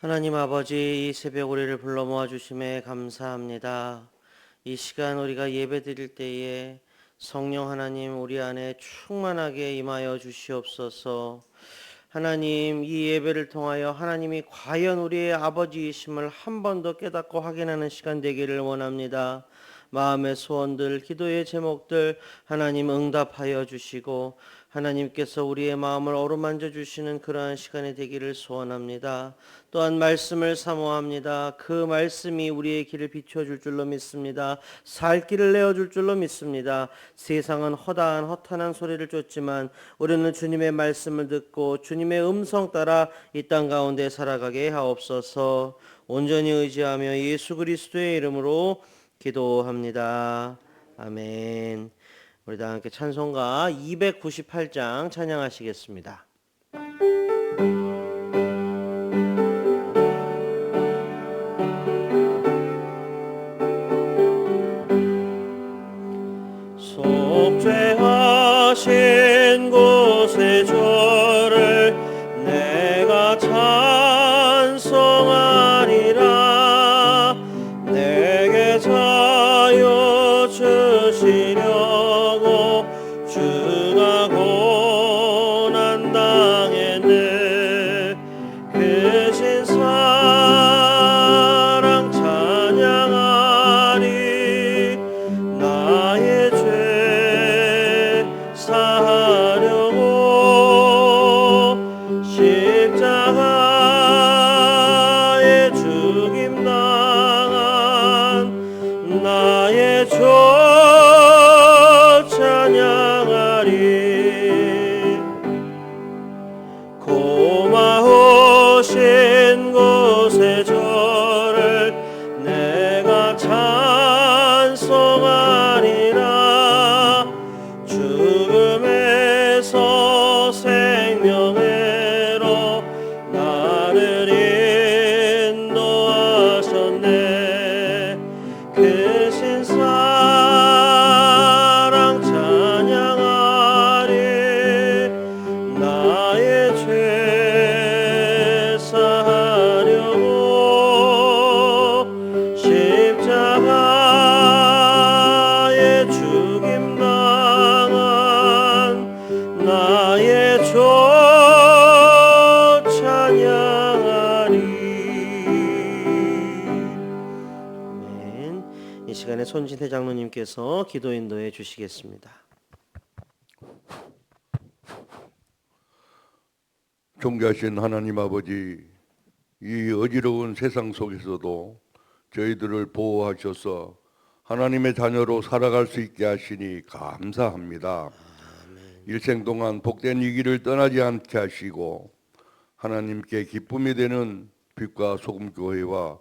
하나님 아버지, 이 새벽 우리를 불러 모아주심에 감사합니다. 이 시간 우리가 예배 드릴 때에 성령 하나님 우리 안에 충만하게 임하여 주시옵소서. 하나님, 이 예배를 통하여 하나님이 과연 우리의 아버지이심을 한 번 더 깨닫고 확인하는 시간 되기를 원합니다. 마음의 소원들, 기도의 제목들 하나님 응답하여 주시고 하나님께서 우리의 마음을 어루만져 주시는 그러한 시간이 되기를 소원합니다. 또한 말씀을 사모합니다. 그 말씀이 우리의 길을 비춰줄 줄로 믿습니다. 살 길을 내어줄 줄로 믿습니다. 세상은 허탄한 소리를 쫓지만 우리는 주님의 말씀을 듣고 주님의 음성 따라 이 땅 가운데 살아가게 하옵소서. 온전히 의지하며 예수 그리스도의 이름으로 기도합니다. 아멘. 우리 다 함께 찬송가 298장 찬양하시겠습니다. 속죄하신 곳에 저를 내가 찬송하리라. 내게 자유 주시려고 주가 고난 당했네. 크신 사랑 찬양하리. 나의 죄 사하려고 십자가에 죽임 당한 나의 주 찬양하리. 고마우신 곳에 저를 내가 찬송하리라. 죽음에서 생명으로 나를 인도하셨네. 크신 사랑 찬양하리. 나의 죄 사하려고 십자가에 죽임 당한 나의 주 찬양하리. 아멘. 이 시간에 손진태 장로님께서 기도 인도해 주시겠습니다. 존귀하신 하나님 아버지, 이 어지러운 세상 속에서도 저희들을 보호하셔서 하나님의 자녀로 살아갈 수 있게 하시니 감사합니다. 일생 동안 복된 이 길을 떠나지 않게 하시고 하나님께 기쁨이 되는 빛과 소금 교회와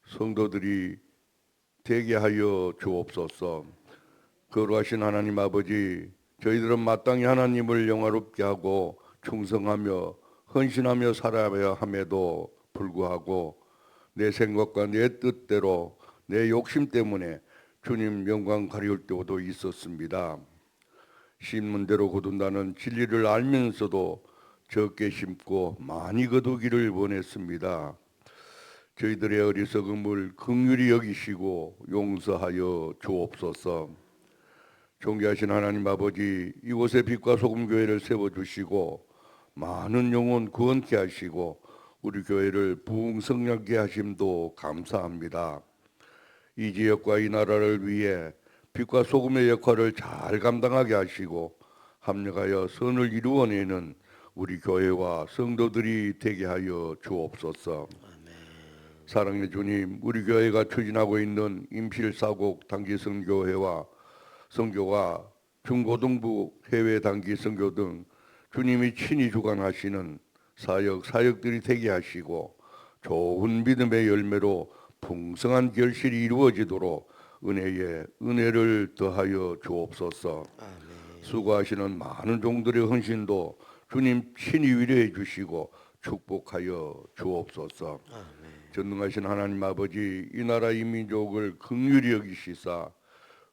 성도들이 되게 하여 주옵소서. 거룩하신 하나님 아버지, 저희들은 마땅히 하나님을 영화롭게 하고 충성하며 헌신하며 살아야 함에도 불구하고 내 생각과 내 뜻대로 내 욕심 때문에 주님 영광 가리울 때도 있었습니다. 심문대로 거둔다는 진리를 알면서도 적게 심고 많이 거두기를 원했습니다. 저희들의 어리석음을 긍휼히 여기시고 용서하여 주옵소서. 존귀하신 하나님 아버지, 이곳에 빛과 소금 교회를 세워주시고 많은 영혼 구원케 하시고 우리 교회를 부흥성하게 하심도 감사합니다. 이 지역과 이 나라를 위해 빛과 소금의 역할을 잘 감당하게 하시고 합력하여 선을 이루어내는 우리 교회와 성도들이 되게 하여 주옵소서. 사랑의 주님, 우리 교회가 추진하고 있는 임실사곡 단기선교회와 선교와 중고등부 해외 단기 선교 등 주님이 친히 주관하시는 사역들이 되게 하시고 좋은 믿음의 열매로 풍성한 결실이 이루어지도록 은혜를 더하여 주옵소서. 수고하시는 많은 종들의 헌신도 주님 친히 위로해 주시고 축복하여 주옵소서. 전능하신 하나님 아버지, 이 나라 이 민족을 긍휼히 여기시사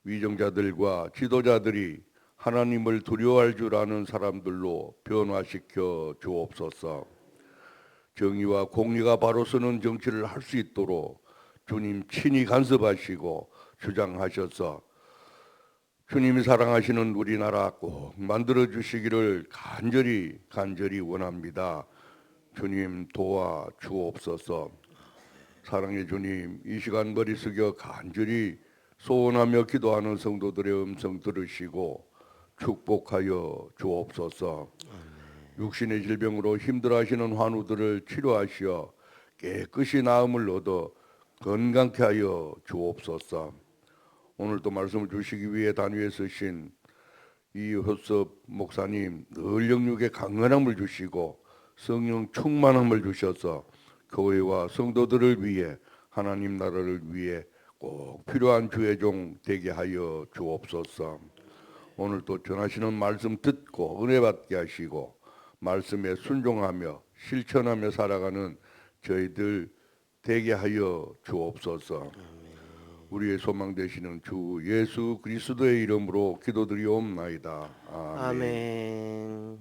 위정자들과 지도자들이 하나님을 두려워할 줄 아는 사람들로 변화시켜 주옵소서. 정의와 공의가 바로 서는 정치를 할 수 있도록 주님 친히 간섭하시고 주장하셔서 주님이 사랑하시는 우리나라 꼭 만들어 주시기를 간절히 원합니다. 주님 도와 주옵소서. 사랑의 주님, 이 시간 머리 숙여 간절히 소원하며 기도하는 성도들의 음성 들으시고 축복하여 주옵소서. 육신의 질병으로 힘들어하시는 환우들을 치료하시어 깨끗이 나음을 얻어 건강케 하여 주옵소서. 오늘도 말씀을 주시기 위해 단위에 서신 이효섭 목사님 늘 영육에 강건함을 주시고 성령 충만함을 주셔서 교회와 성도들을 위해 하나님 나라를 위해 꼭 필요한 주의 종 되게 하여 주옵소서. 오늘도 전하시는 말씀 듣고 은혜 받게 하시고 말씀에 순종하며 실천하며 살아가는 저희들 되게 하여 주옵소서. 우리의 소망 되시는 주 예수 그리스도의 이름으로 기도드리옵나이다. 아멘. 아멘.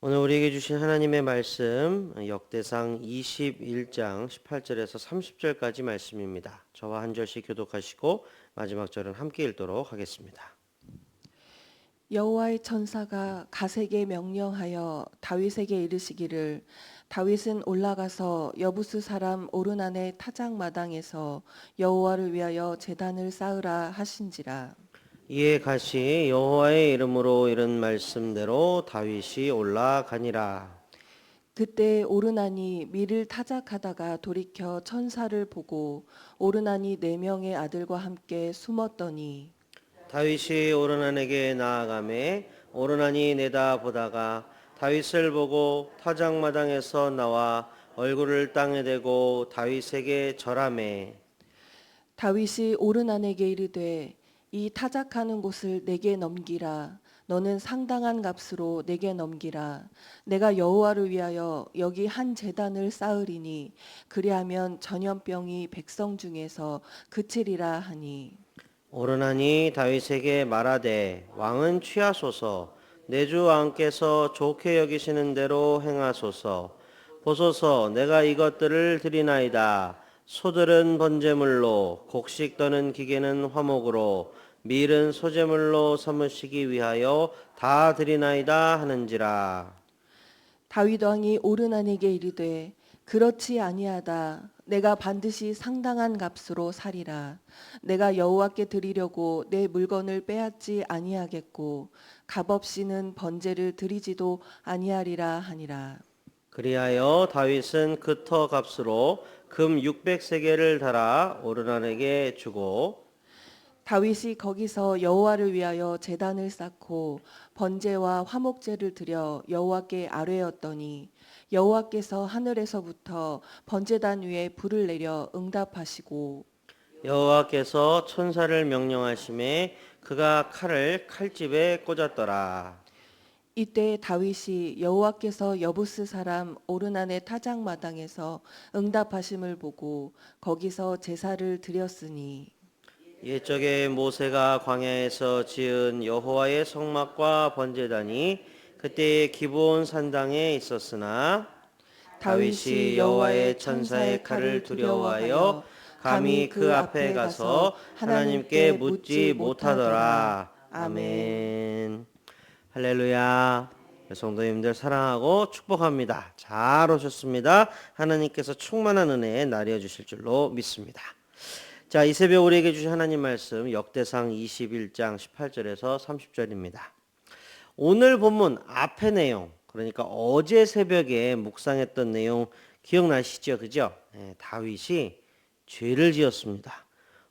오늘 우리에게 주신 하나님의 말씀 역대상 21장 18절에서 30절까지 말씀입니다. 저와 한 절씩 교독하시고 마지막 절은 함께 읽도록 하겠습니다. 여호와의 천사가 갓에게 명령하여 다윗에게 이르시기를 다윗은 올라가서 여부스 사람 오르난의 타작마당에서 여호와를 위하여 제단을 쌓으라 하신지라. 이에 갓이 여호와의 이름으로 이른 말씀대로 다윗이 올라가니라. 그때 오르난이 밀을 타작하다가 돌이켜 천사를 보고 오르난이 4명의 아들과 함께 숨었더니 다윗이 오르난에게 나아가매 오르난이 내다보다가 다윗을 보고 타작마당에서 나와 얼굴을 땅에 대고 다윗에게 절하매 다윗이 오르난에게 이르되 이 타작하는 곳을 내게 넘기라. 너는 상당한 값으로 내게 넘기라. 내가 여호와를 위하여 여기 한 제단을 쌓으리니 그리하면 전염병이 백성 중에서 그치리라 하니 오르나니 다윗에게 말하되 왕은 취하소서 내 주 왕께서 좋게 여기시는 대로 행하소서. 보소서 내가 이것들을 드리나이다. 소들은 번제물로 곡식 떠는 기계는 화목으로 밀은 소제물로 삼으시기 위하여 다 드리나이다 하는지라. 다윗 왕이 오르난에게 이르되 그렇지 아니하다. 내가 반드시 상당한 값으로 사리라. 내가 여호와께 드리려고 내 물건을 빼앗지 아니하겠고 값없이는 번제를 드리지도 아니하리라 하니라. 그리하여 다윗은 그 터 값으로 금 600세겔을 달아 오르난에게 주고 다윗이 거기서 여호와를 위하여 제단을 쌓고 번제와 화목제를 드려 여호와께 아뢰었더니 여호와께서 하늘에서부터 번제단 위에 불을 내려 응답하시고 여호와께서 천사를 명령하심에 그가 칼을 칼집에 꽂았더라. 이때 다윗이 여호와께서 여부스 사람 오르난의 타작마당에서 응답하심을 보고 거기서 제사를 드렸으니 옛적에 모세가 광야에서 지은 여호와의 성막과 번제단이 그때의 기브온 산당에 있었으나 다윗이 여호와의 천사의 칼을 두려워하여 감히 그 앞에 가서 하나님께 묻지 못하더라. 아멘. 할렐루야. 성도님들 사랑하고 축복합니다. 잘 오셨습니다. 하나님께서 충만한 은혜에 나뉘어 주실 줄로 믿습니다. 자, 이 새벽 우리에게 주신 하나님 말씀 역대상 21장 18절에서 30절입니다. 오늘 본문 앞의 내용, 그러니까 어제 새벽에 묵상했던 내용 기억나시죠? 그죠? 네, 다윗이 죄를 지었습니다.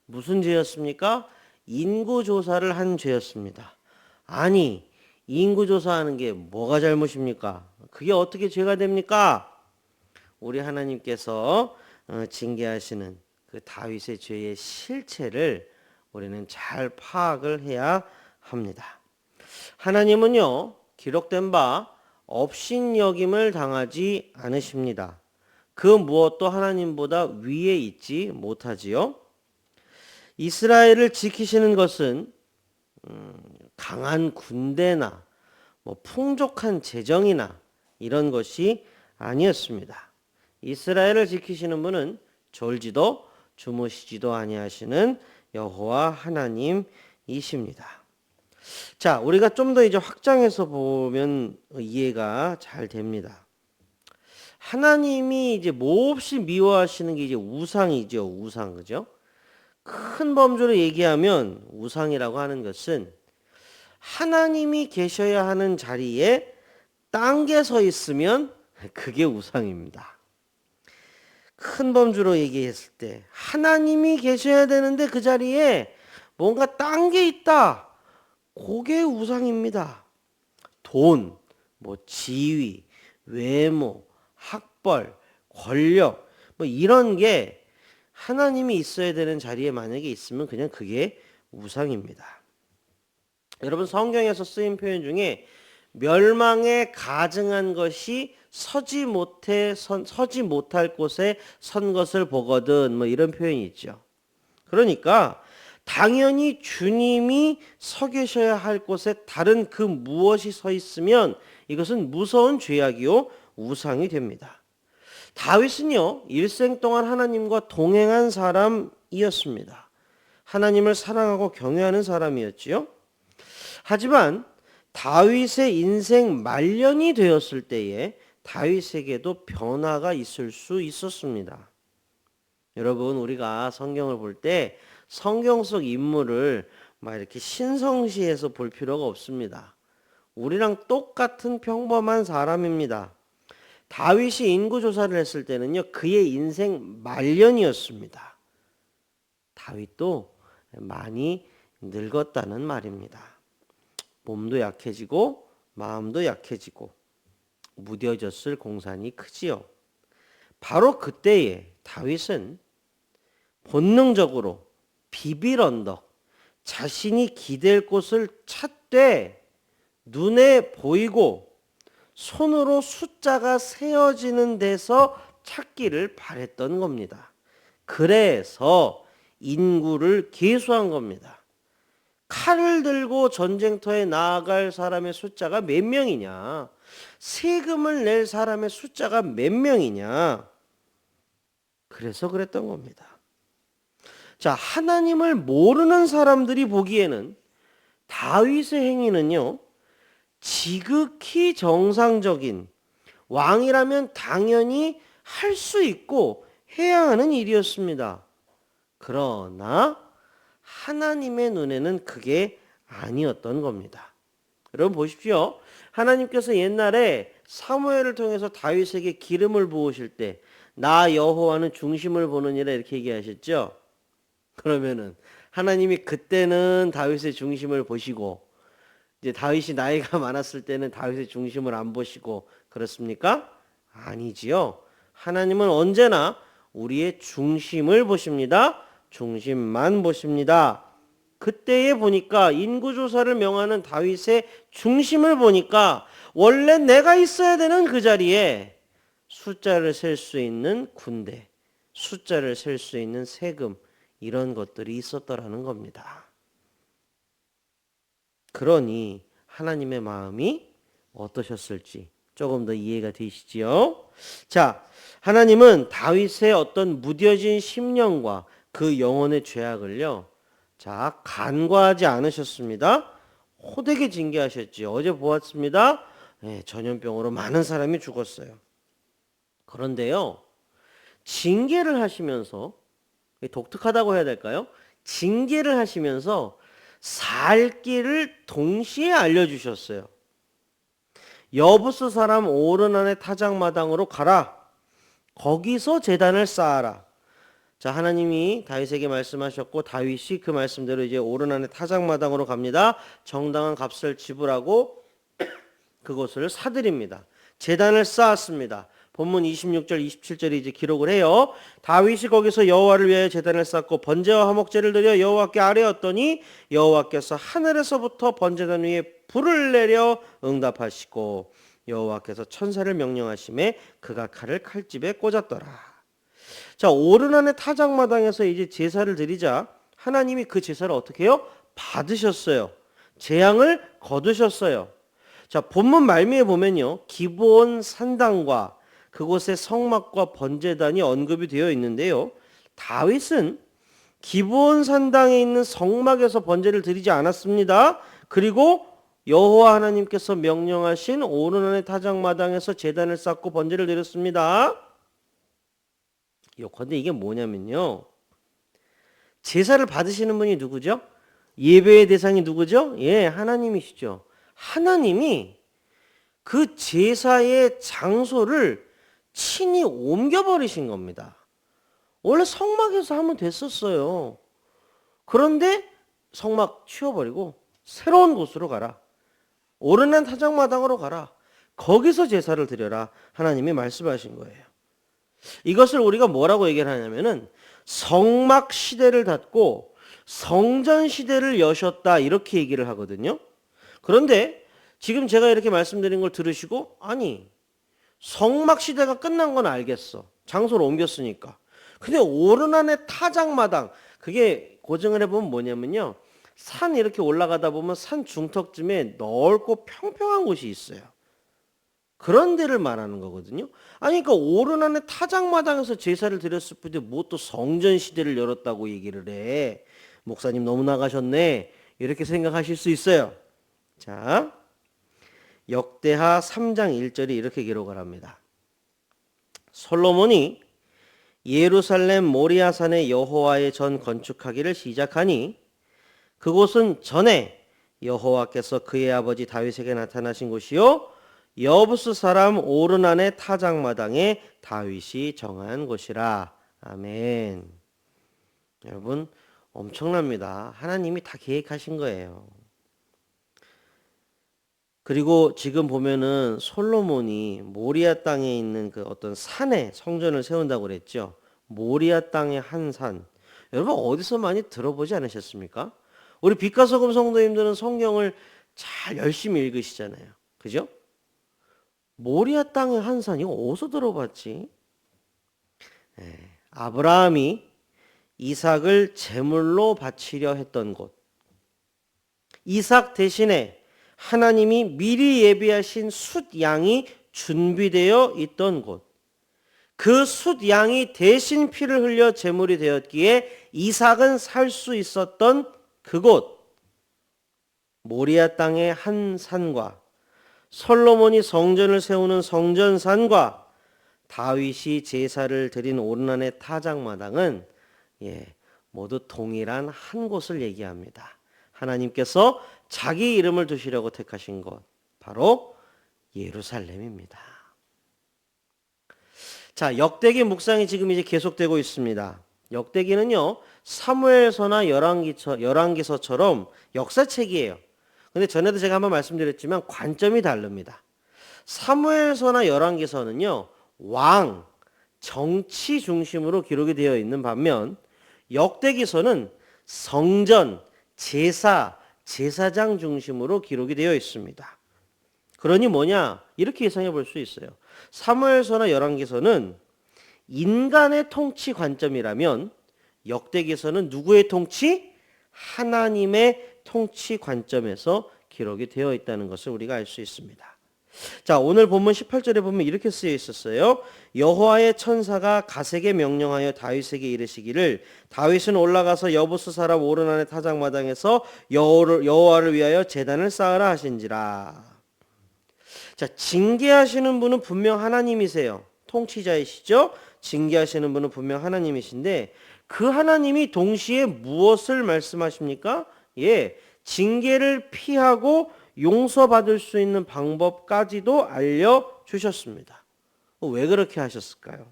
무슨 죄였습니까? 인구조사를 한 죄였습니다. 아니, 인구조사하는 게 뭐가 잘못입니까? 그게 어떻게 죄가 됩니까? 우리 하나님께서 징계하시는 그 다윗의 죄의 실체를 우리는 잘 파악을 해야 합니다. 하나님은요, 기록된 바 업신여김을 당하지 않으십니다. 그 무엇도 하나님보다 위에 있지 못하지요. 이스라엘을 지키시는 것은 강한 군대나 풍족한 재정이나 이런 것이 아니었습니다. 이스라엘을 지키시는 분은 졸지도 주무시지도 아니하시는 여호와 하나님이십니다. 자, 우리가 좀 더 이제 확장해서 보면 이해가 잘 됩니다. 하나님이 이제 몹시 미워하시는 게 이제 우상이죠. 우상, 그죠? 큰 범주로 얘기하면 우상이라고 하는 것은 하나님이 계셔야 하는 자리에 딴 게 서 있으면 그게 우상입니다. 큰 범주로 얘기했을 때 하나님이 계셔야 되는데 그 자리에 뭔가 딴 게 있다. 그게 우상입니다. 돈, 뭐 지위, 외모, 학벌, 권력, 뭐 이런 게 하나님이 있어야 되는 자리에 만약에 있으면 그냥 그게 우상입니다. 여러분 성경에서 쓰인 표현 중에 멸망에 가증한 것이 서지 못할 곳에 선 것을 보거든 뭐 이런 표현이 있죠. 그러니까 당연히 주님이 서 계셔야 할 곳에 다른 그 무엇이 서 있으면 이것은 무서운 죄악이요 우상이 됩니다. 다윗은요 일생 동안 하나님과 동행한 사람이었습니다. 하나님을 사랑하고 경외하는 사람이었지요. 하지만 다윗의 인생 말년이 되었을 때에 다윗에게도 변화가 있을 수 있었습니다. 여러분 우리가 성경을 볼 때 성경 속 인물을 막 이렇게 신성시해서 볼 필요가 없습니다. 우리랑 똑같은 평범한 사람입니다. 다윗이 인구조사를 했을 때는요 그의 인생 말년이었습니다. 다윗도 많이 늙었다는 말입니다. 몸도 약해지고 마음도 약해지고 무뎌졌을 공산이 크지요. 바로 그때에 다윗은 본능적으로 비빌 언덕, 자신이 기댈 곳을 찾되 눈에 보이고 손으로 숫자가 세어지는 데서 찾기를 바랬던 겁니다. 그래서 인구를 계수한 겁니다. 칼을 들고 전쟁터에 나아갈 사람의 숫자가 몇 명이냐? 세금을 낼 사람의 숫자가 몇 명이냐? 그래서 그랬던 겁니다. 자, 하나님을 모르는 사람들이 보기에는 다윗의 행위는요, 지극히 정상적인 왕이라면 당연히 할 수 있고 해야 하는 일이었습니다. 그러나 하나님의 눈에는 그게 아니었던 겁니다. 여러분 보십시오. 하나님께서 옛날에 사무엘을 통해서 다윗에게 기름을 부으실 때 나 여호와는 중심을 보느니라 이렇게 얘기하셨죠. 그러면은 하나님이 그때는 다윗의 중심을 보시고 이제 다윗이 나이가 많았을 때는 다윗의 중심을 안 보시고 그렇습니까? 아니지요. 하나님은 언제나 우리의 중심을 보십니다. 중심만 보십니다. 그때에 보니까 인구조사를 명하는 다윗의 중심을 보니까 원래 내가 있어야 되는 그 자리에 숫자를 셀 수 있는 군대, 숫자를 셀 수 있는 세금 이런 것들이 있었더라는 겁니다. 그러니 하나님의 마음이 어떠셨을지 조금 더 이해가 되시지요? 자, 하나님은 다윗의 어떤 무뎌진 심령과 그 영혼의 죄악을요, 자, 간과하지 않으셨습니다. 호되게 징계하셨지요. 어제 보았습니다. 네, 전염병으로 많은 사람이 죽었어요. 그런데요, 징계를 하시면서 독특하다고 해야 될까요? 징계를 하시면서 살 길을 동시에 알려주셨어요. 여부스 사람 오르난의 타작마당으로 가라. 거기서 제단을 쌓아라. 자, 하나님이 다윗에게 말씀하셨고 다윗이 그 말씀대로 이제 오르난의 타작마당으로 갑니다. 정당한 값을 지불하고 그곳을 사들입니다. 제단을 쌓았습니다. 본문 26절 27절에 이제 기록을 해요. 다윗이 거기서 여호와를 위하여 제단을 쌓고 번제와 화목제를 드려 여호와께 아뢰었더니 여호와께서 하늘에서부터 번제단 위에 불을 내려 응답하시고 여호와께서 천사를 명령하심에 그가 칼을 칼집에 꽂았더라. 자, 오르난의 타작마당에서 이제 제사를 드리자 하나님이 그 제사를 어떻게 해요? 받으셨어요. 재앙을 거두셨어요. 자, 본문 말미에 보면요, 기브온 산당과 그곳에 성막과 번제단이 언급이 되어 있는데요. 다윗은 기브온 산당에 있는 성막에서 번제를 드리지 않았습니다. 그리고 여호와 하나님께서 명령하신 오르난의 타작마당에서 제단을 쌓고 번제를 드렸습니다. 요컨대 이게 뭐냐면요. 제사를 받으시는 분이 누구죠? 예배의 대상이 누구죠? 예, 하나님이시죠. 하나님이 그 제사의 장소를 친히 옮겨버리신 겁니다. 원래 성막에서 하면 됐었어요. 그런데 성막 치워버리고 새로운 곳으로 가라. 오르난 타작마당으로 가라. 거기서 제사를 드려라. 하나님이 말씀하신 거예요. 이것을 우리가 뭐라고 얘기를 하냐면은 성막 시대를 닫고 성전 시대를 여셨다 이렇게 얘기를 하거든요. 그런데 지금 제가 이렇게 말씀드린 걸 들으시고 아니 성막 시대가 끝난 건 알겠어. 장소를 옮겼으니까. 근데 오르난의 타작마당 그게 고증을 해보면 뭐냐면요. 산 이렇게 올라가다 보면 산 중턱쯤에 넓고 평평한 곳이 있어요. 그런 데를 말하는 거거든요. 아니 그러니까 오르난의 타작마당에서 제사를 드렸을 뿐인데 뭐 또 성전 시대를 열었다고 얘기를 해. 목사님 너무 나가셨네. 이렇게 생각하실 수 있어요. 자, 역대하 3장 1절이 이렇게 기록을 합니다. 솔로몬이 예루살렘 모리아산의 여호와의 전 건축하기를 시작하니 그곳은 전에 여호와께서 그의 아버지 다윗에게 나타나신 곳이요 여부스 사람 오르난의 타작마당에 다윗이 정한 곳이라. 아멘. 여러분 엄청납니다. 하나님이 다 계획하신 거예요. 그리고 지금 보면은 솔로몬이 모리아 땅에 있는 그 어떤 산에 성전을 세운다고 그랬죠. 모리아 땅의 한 산. 여러분 어디서 많이 들어보지 않으셨습니까? 우리 빛과 소금 성도님들은 성경을 잘 열심히 읽으시잖아요. 그죠? 모리아 땅의 한 산, 이거 어디서 들어봤지? 아브라함이 이삭을 제물로 바치려 했던 곳. 이삭 대신에 하나님이 미리 예비하신 숫 양이 준비되어 있던 곳. 그 숫 양이 대신 피를 흘려 제물이 되었기에 이삭은 살 수 있었던 그곳. 모리아 땅의 한 산과 솔로몬이 성전을 세우는 성전산과 다윗이 제사를 드린 오르난의 타작마당은 모두 동일한 한 곳을 얘기합니다. 하나님께서 자기 이름을 두시려고 택하신 곳 바로 예루살렘입니다. 자, 역대기 묵상이 지금 이제 계속되고 있습니다. 역대기는요 사무엘서나 열왕기서처럼 역사책이에요. 근데 전에도 제가 한번 말씀드렸지만 관점이 다릅니다. 사무엘서나 열왕기서는요 왕, 정치 중심으로 기록이 되어 있는 반면 역대기서는 성전, 제사, 제사장 중심으로 기록이 되어 있습니다. 그러니 뭐냐? 이렇게 예상해 볼 수 있어요. 사무엘서나 열왕기서는 인간의 통치 관점이라면 역대기서는 누구의 통치? 하나님의 통치 관점에서 기록이 되어 있다는 것을 우리가 알 수 있습니다. 자, 오늘 본문 18절에 보면 이렇게 쓰여 있었어요. 여호와의 천사가 갓에게 명령하여 다윗에게 이르시기를 다윗은 올라가서 여부스 사람 오르난의 타작마당에서 여호와를 위하여 제단을 쌓으라 하신지라. 자, 징계하시는 분은 분명 하나님이세요. 통치자이시죠? 징계하시는 분은 분명 하나님이신데 그 하나님이 동시에 무엇을 말씀하십니까? 징계를 피하고 용서받을 수 있는 방법까지도 알려주셨습니다. 왜 그렇게 하셨을까요?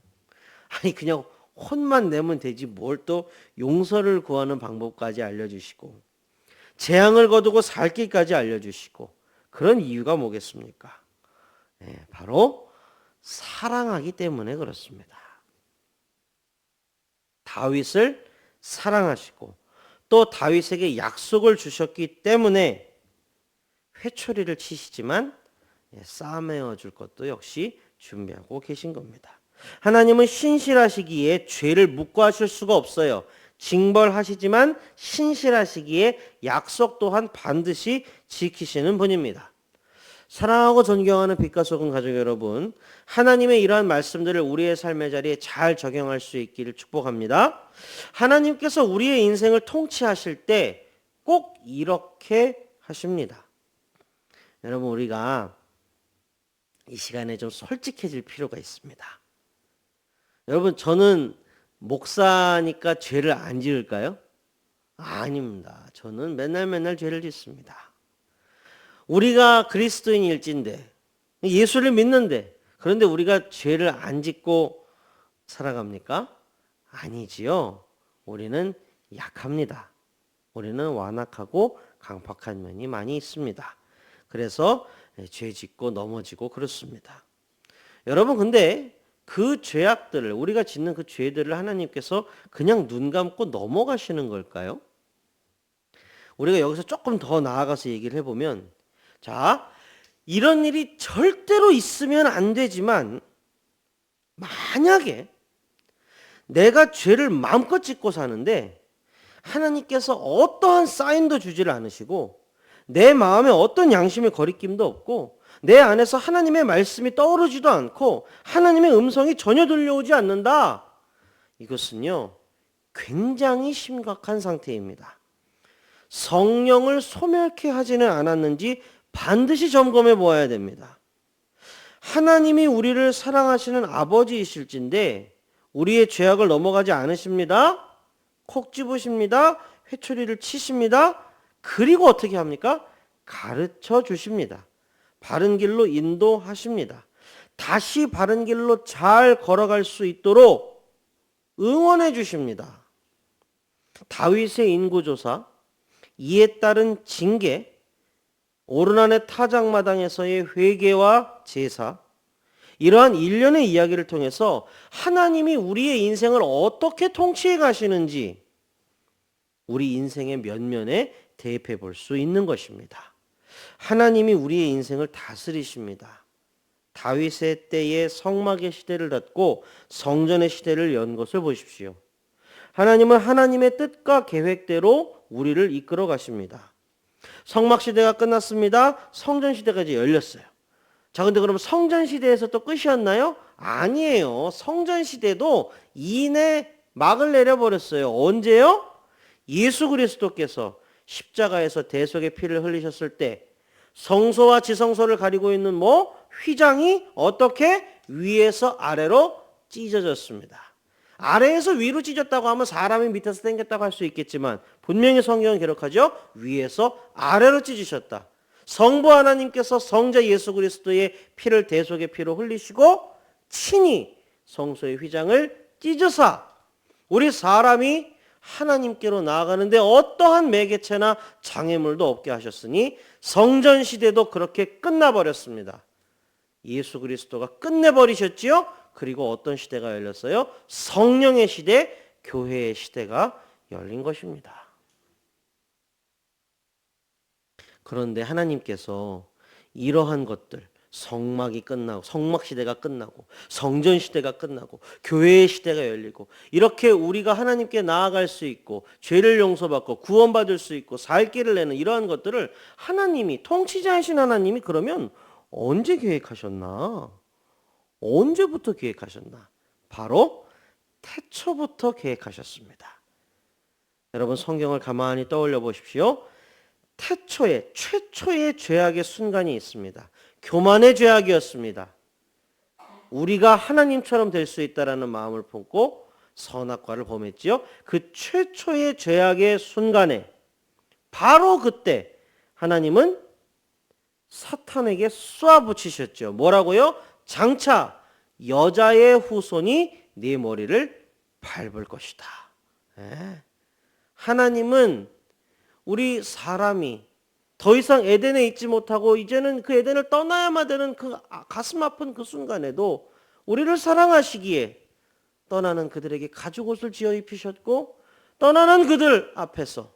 아니 그냥 혼만 내면 되지 뭘 또 용서를 구하는 방법까지 알려주시고 재앙을 거두고 살 길까지 알려주시고 그런 이유가 뭐겠습니까? 바로 사랑하기 때문에 그렇습니다. 다윗을 사랑하시고 또 다윗에게 약속을 주셨기 때문에 회초리를 치시지만 싸매어 줄 것도 역시 준비하고 계신 겁니다. 하나님은 신실하시기에 죄를 묵과하실 수가 없어요. 징벌하시지만 신실하시기에 약속 또한 반드시 지키시는 분입니다. 사랑하고 존경하는 빛과 소금 가족 여러분, 하나님의 이러한 말씀들을 우리의 삶의 자리에 잘 적용할 수 있기를 축복합니다. 하나님께서 우리의 인생을 통치하실 때 꼭 이렇게 하십니다. 여러분, 우리가 이 시간에 좀 솔직해질 필요가 있습니다. 여러분, 저는 목사니까 죄를 안 지을까요? 아닙니다. 저는 맨날 죄를 짓습니다. 우리가 그리스도인일진데, 예수를 믿는데, 그런데 우리가 죄를 안 짓고 살아갑니까? 아니지요. 우리는 약합니다. 우리는 완악하고 강팍한 면이 많이 있습니다. 그래서 죄 짓고 넘어지고 그렇습니다. 여러분, 근데 그 죄악들을, 우리가 짓는 그 죄들을 하나님께서 그냥 눈 감고 넘어가시는 걸까요? 우리가 여기서 조금 더 나아가서 얘기를 해보면, 자, 이런 일이 절대로 있으면 안 되지만 만약에 내가 죄를 마음껏 짓고 사는데 하나님께서 어떠한 사인도 주지를 않으시고 내 마음에 어떤 양심의 거리낌도 없고 내 안에서 하나님의 말씀이 떠오르지도 않고 하나님의 음성이 전혀 들려오지 않는다. 이것은요, 굉장히 심각한 상태입니다. 성령을 소멸케 하지는 않았는지 반드시 점검해 보아야 됩니다. 하나님이 우리를 사랑하시는 아버지이실진데 우리의 죄악을 넘어가지 않으십니다. 콕 집으십니다. 회초리를 치십니다. 그리고 어떻게 합니까? 가르쳐 주십니다. 바른 길로 인도하십니다. 다시 바른 길로 잘 걸어갈 수 있도록 응원해 주십니다. 다윗의 인구조사, 이에 따른 징계, 오르난의 타작마당에서의 회개와 제사, 이러한 일련의 이야기를 통해서 하나님이 우리의 인생을 어떻게 통치해 가시는지 우리 인생의 면면에 대입해 볼 수 있는 것입니다. 하나님이 우리의 인생을 다스리십니다. 다윗의 때에 성막의 시대를 닫고 성전의 시대를 연 것을 보십시오. 하나님은 하나님의 뜻과 계획대로 우리를 이끌어 가십니다. 성막 시대가 끝났습니다. 성전 시대가 이제 열렸어요. 자, 근데 그러면 성전 시대에서 또 끝이었나요? 아니에요. 성전 시대도 이내 막을 내려버렸어요. 언제요? 예수 그리스도께서 십자가에서 대속의 피를 흘리셨을 때 성소와 지성소를 가리고 있는 휘장이 어떻게 위에서 아래로 찢어졌습니다. 아래에서 위로 찢었다고 하면 사람이 밑에서 당겼다고 할 수 있겠지만 분명히 성경은 기록하죠. 위에서 아래로 찢으셨다. 성부 하나님께서 성자 예수 그리스도의 피를 대속의 피로 흘리시고 친히 성소의 휘장을 찢으사 우리 사람이 하나님께로 나아가는데 어떠한 매개체나 장애물도 없게 하셨으니 성전 시대도 그렇게 끝나버렸습니다. 예수 그리스도가 끝내버리셨지요. 그리고 어떤 시대가 열렸어요? 성령의 시대, 교회의 시대가 열린 것입니다. 그런데 하나님께서 이러한 것들, 성막이 끝나고 성막 시대가 끝나고 성전 시대가 끝나고 교회의 시대가 열리고 이렇게 우리가 하나님께 나아갈 수 있고 죄를 용서받고 구원받을 수 있고 살 길을 내는 이러한 것들을 하나님이 통치자이신 하나님이 그러면 언제 계획하셨나? 언제부터 계획하셨나? 바로 태초부터 계획하셨습니다. 여러분 성경을 가만히 떠올려 보십시오. 최초의 죄악의 순간이 있습니다. 교만의 죄악이었습니다. 우리가 하나님처럼 될 수 있다라는 마음을 품고 선악과를 범했지요. 그 최초의 죄악의 순간에 바로 그때 하나님은 사탄에게 쏘아붙이셨죠. 뭐라고요? 장차 여자의 후손이 네 머리를 밟을 것이다. 하나님은 우리 사람이 더 이상 에덴에 있지 못하고 이제는 그 에덴을 떠나야만 되는 그 가슴 아픈 그 순간에도 우리를 사랑하시기에 떠나는 그들에게 가죽옷을 지어 입히셨고 떠나는 그들 앞에서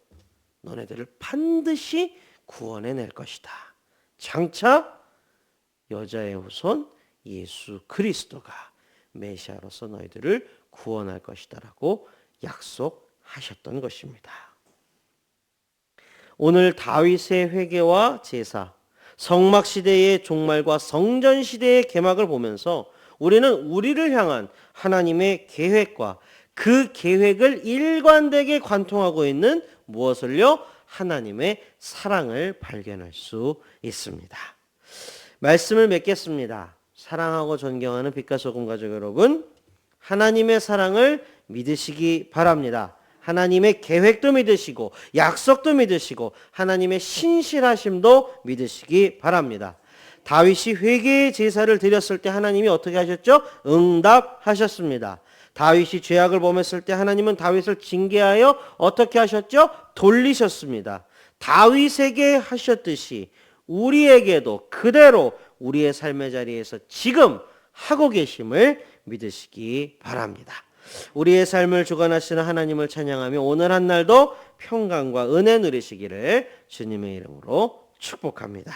너네들을 반드시 구원해낼 것이다. 장차 여자의 후손 예수 그리스도가 메시아로서 너희들을 구원할 것이다 라고 약속하셨던 것입니다. 오늘 다윗의 회개와 제사, 성막 시대의 종말과 성전 시대의 개막을 보면서 우리는 우리를 향한 하나님의 계획과 그 계획을 일관되게 관통하고 있는 무엇을요? 하나님의 사랑을 발견할 수 있습니다. 말씀을 맺겠습니다. 사랑하고 존경하는 빛과 소금 가족 여러분, 하나님의 사랑을 믿으시기 바랍니다. 하나님의 계획도 믿으시고 약속도 믿으시고 하나님의 신실하심도 믿으시기 바랍니다. 다윗이 회개의 제사를 드렸을 때 하나님이 어떻게 하셨죠? 응답하셨습니다. 다윗이 죄악을 범했을 때 하나님은 다윗을 징계하여 어떻게 하셨죠? 돌리셨습니다. 다윗에게 하셨듯이 우리에게도 그대로 우리의 삶의 자리에서 지금 하고 계심을 믿으시기 바랍니다. 우리의 삶을 주관하시는 하나님을 찬양하며 오늘 한 날도 평강과 은혜 누리시기를 주님의 이름으로 축복합니다.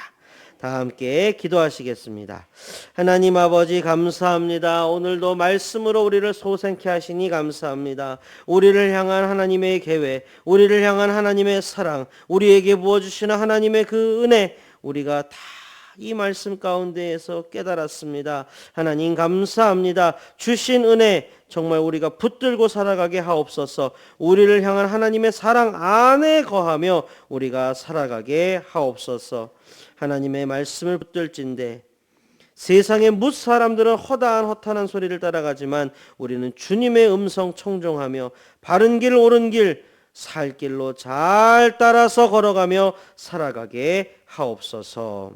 다 함께 기도하시겠습니다. 하나님 아버지 감사합니다. 오늘도 말씀으로 우리를 소생케 하시니 감사합니다. 우리를 향한 하나님의 계획, 우리를 향한 하나님의 사랑, 우리에게 부어주시는 하나님의 그 은혜, 우리가 다 이 말씀 가운데에서 깨달았습니다. 하나님 감사합니다. 주신 은혜 정말 우리가 붙들고 살아가게 하옵소서. 우리를 향한 하나님의 사랑 안에 거하며 우리가 살아가게 하옵소서. 하나님의 말씀을 붙들진대 세상의 뭇 사람들은 허다한 소리를 따라가지만 우리는 주님의 음성 청종하며 바른 길 옳은 길 살 길로 잘 따라서 걸어가며 살아가게 하옵소서.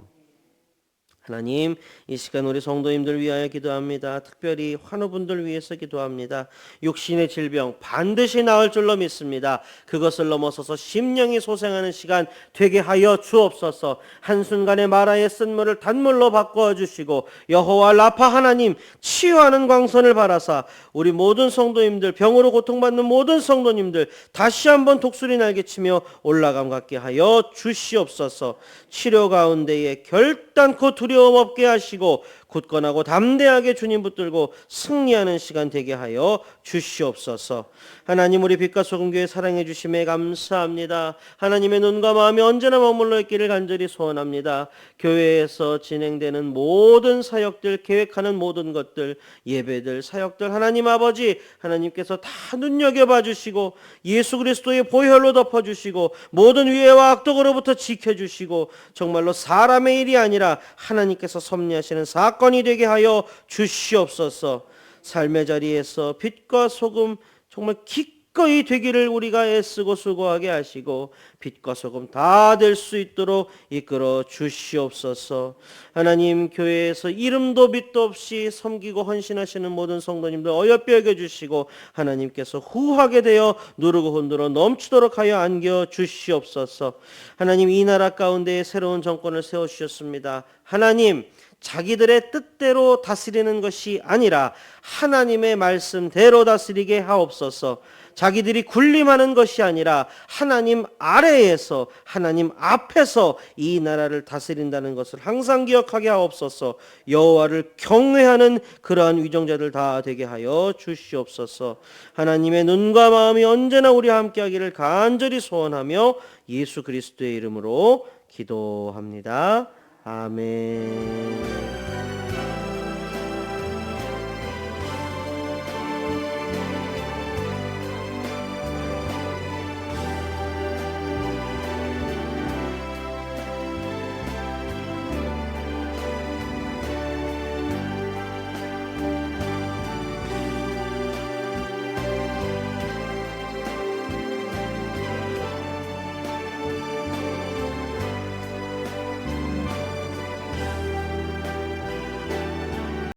하나님, 이 시간 우리 성도님들 위하여 기도합니다. 특별히 환우분들 위해서 기도합니다. 육신의 질병 반드시 나을 줄로 믿습니다. 그것을 넘어서서 심령이 소생하는 시간 되게 하여 주옵소서. 한순간에 마라의 쓴물을 단물로 바꾸어 주시고 여호와 라파 하나님 치유하는 광선을 바라사 우리 모든 성도님들, 병으로 고통받는 모든 성도님들 다시 한번 독수리 날개치며 올라감 갖게 하여 주시옵소서. 치료 가운데에 결단코 두려움 없게 하시고 굳건하고 담대하게 주님 붙들고 승리하는 시간 되게 하여 주시옵소서. 하나님, 우리 빛과 소금 교회 사랑해 주심에 감사합니다. 하나님의 눈과 마음이 언제나 머물러 있기를 간절히 소원합니다. 교회에서 진행되는 모든 사역들, 계획하는 모든 것들, 예배들, 사역들 하나님 아버지, 하나님께서 다 눈여겨봐 주시고 예수 그리스도의 보혈로 덮어주시고 모든 위해와 악독으로부터 지켜주시고 정말로 사람의 일이 아니라 하나님께서 섭리하시는 사건이 되게 하여 주시옵소서. 삶의 자리에서 빛과 소금 정말 기꺼이 되기를 우리가 애쓰고 수고하게 하시고 빛과 소금 다 될 수 있도록 이끌어 주시옵소서. 하나님, 교회에서 이름도 빛도 없이 섬기고 헌신하시는 모든 성도님들 어여삐 여겨주시고 하나님께서 후하게 되어 누르고 흔들어 넘치도록 하여 안겨 주시옵소서. 하나님, 이 나라 가운데 새로운 정권을 세워주셨습니다. 하나님, 자기들의 뜻대로 다스리는 것이 아니라 하나님의 말씀대로 다스리게 하옵소서. 자기들이 군림하는 것이 아니라 하나님 아래에서 하나님 앞에서 이 나라를 다스린다는 것을 항상 기억하게 하옵소서. 여호와를 경외하는 그러한 위정자들 다 되게 하여 주시옵소서. 하나님의 눈과 마음이 언제나 우리와 함께하기를 간절히 소원하며 예수 그리스도의 이름으로 기도합니다. 아멘.